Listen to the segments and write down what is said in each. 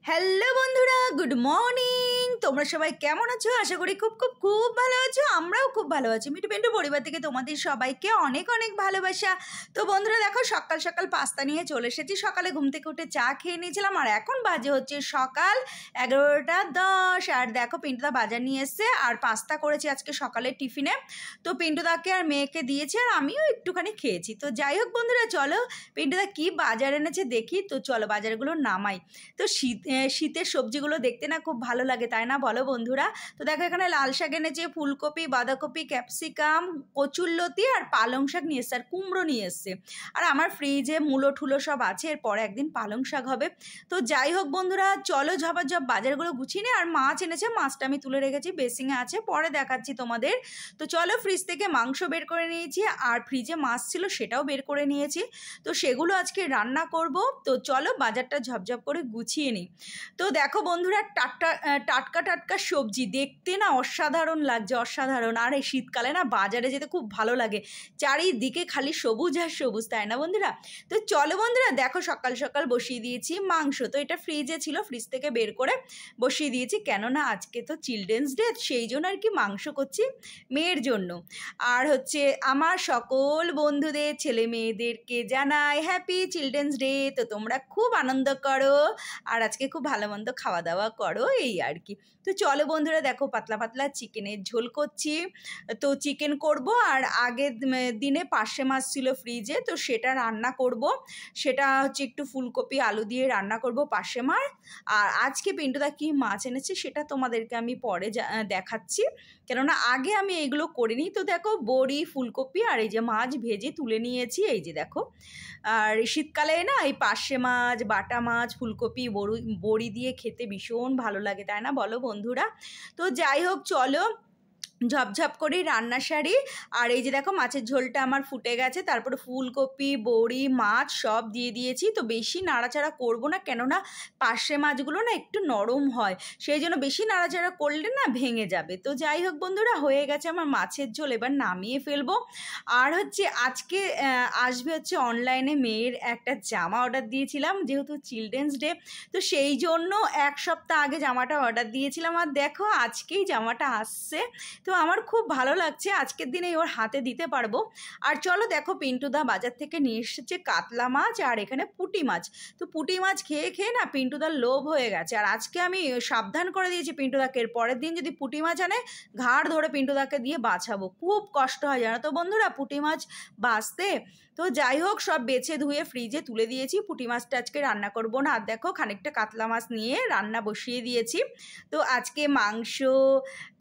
Hello বন্ধুরা, good morning. তোমরা সবাই কেমন আছো? আশা করি খুব খুব খুব ভালো আছো। আমরাও খুব ভালো আছি। মিঠু পেন্টু পরিবার থেকে তোমাদের সবাইকে অনেক অনেক ভালোবাসা। তো বন্ধুরা দেখো, সকাল সকাল পাস্তা নিয়ে চলে এসেছি। সকালে ঘুম থেকে উঠে চা খেয়ে নিয়েছিলাম, আর এখন বাজে হচ্ছে সকাল 11:10। আর দেখো, পিন্টুদা বাজার নিয়ে এসছে আর পাস্তা করেছি আজকে সকালে টিফিনে। তো পিন্টুদাকে আর মেয়েকে দিয়েছি, আর আমিও একটুখানি খেয়েছি। তো যাই হোক বন্ধুরা, চলো পিন্টুদা কি বাজার এনেছে দেখি। তো চলো বাজারগুলো নামাই। তো শীতের সবজিগুলো দেখতে না খুব ভালো লাগে, তাই না বলো বন্ধুরা? তো দেখো, এখানে লাল শাক এনেছে, ফুলকপি, বাঁধাকপি, ক্যাপসিকাম, কচুরলতি আর পালং শাক নিয়ে এসছে, আর কুমড়ো নিয়ে এসছে। আর আমার ফ্রিজে মূলো ঠুলো সব আছে, এরপরে একদিন পালং শাক হবে। তো যাই হোক বন্ধুরা, চলো ঝপাঝপ বাজারগুলো গুছিয়ে নিই। আর মাছ এনেছে, মাছটা আমি তুলে রেখেছি, বেসিংয়ে আছে, পরে দেখাচ্ছি তোমাদের। তো চলো, ফ্রিজ থেকে মাংস বের করে নিয়েছি, আর ফ্রিজে মাছ ছিল সেটাও বের করে নিয়েছি। তো সেগুলো আজকে রান্না করব। তো চলো বাজারটা ঝপঝপ করে গুছিয়ে নিই। তো দেখো বন্ধুরা, টাটকা টাটকা সবজি দেখতে না অসাধারণ লাগছে, অসাধারণ। আর এই শীতকালে না বাজারে যেতে খুব ভালো লাগে, চারিদিকে খালি সবুজ আর সবুজ, তাই না বন্ধুরা? তো চলো বন্ধুরা, দেখো সকাল সকাল বসিয়ে দিয়েছি মাংস। তো এটা ফ্রিজে ছিল, ফ্রিজ থেকে বের করে বসিয়ে দিয়েছি, কেননা আজকে তো চিলড্রেন্স ডে, সেই জন্য আর কি মাংস করছি মেয়ের জন্য। আর হচ্ছে আমার সকল বন্ধুদের, ছেলে মেয়েদেরকে জানাই হ্যাপি চিলড্রেন্স ডে। তো তোমরা খুব আনন্দ করো, আর আজকে খুব ভালো মন্দ খাওয়া দাওয়া করো, এই আর কি। তো চলো বন্ধুরা, দেখো পাতলা পাতলা চিকেনের ঝোল করছি। তো চিকেন করব, আর আগের দিনে পার্শে মাছ ছিল ফ্রিজে, তো সেটা রান্না করব। সেটা হচ্ছে একটু ফুলকপি আলু দিয়ে রান্না করব পার্শে মাছ। আর আজকে পিন্টুদা কি মাছ এনেছে সেটা তোমাদেরকে আমি পরে দেখাচ্ছি, কেননা আগে আমি এগুলো করিনি। তো দেখো, বড়ি, ফুলকপি আর এই যে মাছ ভেজে তুলে নিয়েছি, এই যে দেখো। আর শীতকালে না এই পার্শে মাছ, বাটা মাছ, ফুলকপি, বড়ি দিয়ে খেতে ভীষণ ভালো লাগে, তাই না বলো বন্ধুরা? তো যাই হোক, চলো ঝপঝপ করে রান্না সারি। আর এই যে দেখো, মাছের ঝোলটা আমার ফুটে গেছে, তারপরে ফুলকপি, বড়ি, মাছ সব দিয়ে দিয়েছি। তো বেশি নাড়াচাড়া করব না, কেননা পার্শে মাছগুলো না একটু নরম হয়, সেই জন্য বেশি নাড়াচাড়া করলে না ভেঙে যাবে। তো যাই হোক বন্ধুরা, হয়ে গেছে আমার মাছের ঝোল, এবার নামিয়ে ফেলবো। আর হচ্ছে আজকে আসবে হচ্ছে অনলাইনে মেয়ের একটা জামা অর্ডার দিয়েছিলাম, যেহেতু চিলড্রেন্স ডে, তো সেই জন্য এক সপ্তাহ আগে জামাটা অর্ডার দিয়েছিলাম। আর দেখো আজকেই জামাটা আসছে। তো আমার খুব ভালো লাগছে, আজকের দিনে ওর হাতে দিতে পারবো। আর চলো দেখো, পিন্টুদা বাজার থেকে নিয়ে এসেছে কাতলা মাছ, আর এখানে পুঁটি মাছ। তো পুঁটি মাছ খেয়ে খেয়ে না পিন্টুদার লোভ হয়ে গেছে, আর আজকে আমি সাবধান করে দিয়েছি পিন্টুদাকে, এর পরের দিন যদি পুঁটি মাছ আনে, ঘাড় ধরে পিন্টুদাকে দিয়ে বাছাবো। খুব কষ্ট হয় জানো তো বন্ধুরা পুঁটি মাছ বাছতে। তো যাই হোক, সব বেছে ধুয়ে ফ্রিজে তুলে দিয়েছি, পুঁটি মাছটা আজকে রান্না করব না। আর দেখো, খানিকটা কাতলা মাছ নিয়ে রান্না বসিয়ে দিয়েছি। তো আজকে মাংস,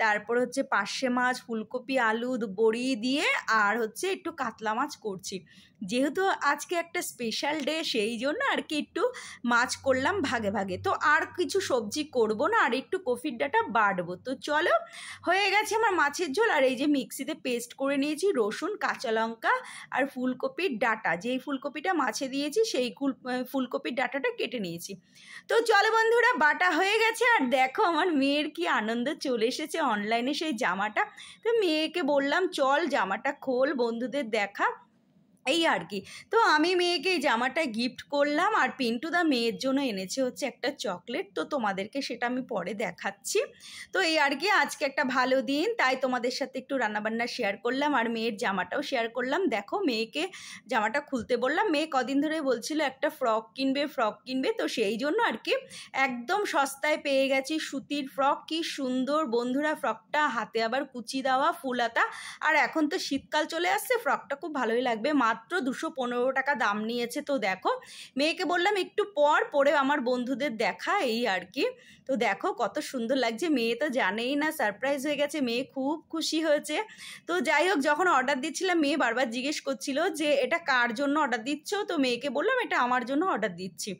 তারপর হচ্ছে পার্শে মাছ, ফুলকপি, আলু, বড়ি দিয়ে, আর হচ্ছে একটু কাতলা মাছ করছি। যেহেতু আজকে একটা স্পেশাল ডে, সেই জন্য আর কি একটু মাছ করলাম ভাগে ভাগে। তো আর কিছু সবজি করব না, আর একটু কফির ডাঁটা বাটবো। তো চলো, হয়ে গেছে আমার মাছের ঝোল। আর এই যে মিক্সিতে পেস্ট করে নিয়েছি রসুন, কাঁচা লঙ্কা আর ফুলকপির ডাঁটা, যেই ফুলকপিটা মাছে দিয়েছি সেই ফুলকপির ডাঁটাটা কেটে নিয়েছি। তো চলো বন্ধুরা, বাটা হয়ে গেছে। আর দেখো আমার মেয়ের কি আনন্দ, চলে এসেছে অনলাইনে সেই জামাটা। তো মেয়েকে বললাম চল জামাটা খোল, বন্ধুদের দেখা, এই আর কি। তো আমি মেয়েকে এই জামাটা গিফট করলাম। আর পিন্টুদা মেয়ের জন্য এনেছে হচ্ছে একটা চকলেট, তো তোমাদেরকে সেটা আমি পরে দেখাচ্ছি। তো এই আর কি, আজকে একটা ভালো দিন, তাই তোমাদের সাথে একটু রান্নাবান্না শেয়ার করলাম, আর মেয়ের জামাটাও শেয়ার করলাম। দেখো, মেয়েকে জামাটা খুলতে বললাম, মেয়ে কদিন ধরে বলছিল একটা ফ্রক কিনবে, ফ্রক কিনবে। তো সেই জন্য আর কি একদম সস্তায় পেয়ে গেছি সুতির ফ্রক। কি সুন্দর বন্ধুরা ফ্রকটা, হাতে আবার কুচি দেওয়া, ফুল হাতা। আর এখন তো শীতকাল চলে আসছে, ফ্রকটা খুব ভালোই লাগবে। মাত্র 215 টাকা দাম নিয়েছে। তো দেখো, মেয়েকে বললাম একটু পর পরে আমার বন্ধুদের দেখা, এই আর কি। তো দেখো কত সুন্দর লাগছে, মেয়ে তো জানেই না, সারপ্রাইজ হয়ে গেছে, মেয়ে খুব খুশি হয়েছে। তো যাই হোক, যখন অর্ডার দিচ্ছিলাম মেয়ে বারবার জিজ্ঞেস করছিল যে এটা কার জন্য অর্ডার দিচ্ছ। তো মেয়েকে বললাম এটা আমার জন্য অর্ডার দিচ্ছি।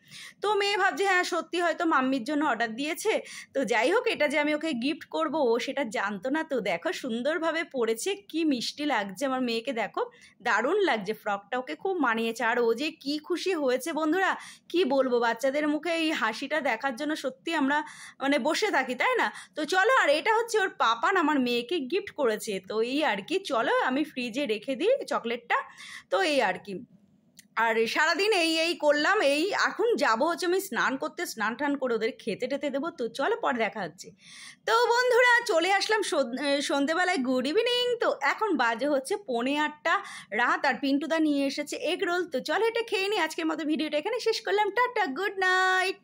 তো মেয়ে ভাবছে হ্যাঁ সত্যি হয়তো মাম্মির জন্য অর্ডার দিয়েছে। তো যাই হোক, এটা যে আমি ওকে গিফট করব ও সেটা জানতো না। তো দেখো সুন্দরভাবে পরেছে, কি মিষ্টি লাগছে আমার মেয়েকে, দেখো দারুণ লাগছে ফ্রকটা, ওকে খুব মানিয়েছে। আর ও যে কি খুশি হয়েছে বন্ধুরা, কি বলবো, বাচ্চাদের মুখে এই হাসিটা দেখার জন্য সত্যি আমরা মানে বসে থাকি, তাই না? তো চলো, আর এটা হচ্ছে ওর পাপান আমার মেয়েকে গিফট করেছে। তো এই আর কি, চলো আমি ফ্রিজে রেখে দিই চকলেটটা। তো এই আর কি। আর সারাদিন এই করলাম, এখন যাব হচ্ছে আমি স্নান করতে, স্নান টান করে ওদের খেতে টেতে দেবো। তো চলো পরে দেখা হচ্ছে। তো বন্ধুরা চলে আসলাম সন্ধেবেলায়, গুড ইভিনিং। তো এখন বাজে হচ্ছে 7:45 রাত, আর পিন্টুদা নিয়ে এসেছে এগ রোল। তো চলো এটা খেয়ে নিই, আজকের মতো ভিডিওটা এখানে শেষ করলাম। Tata, good night.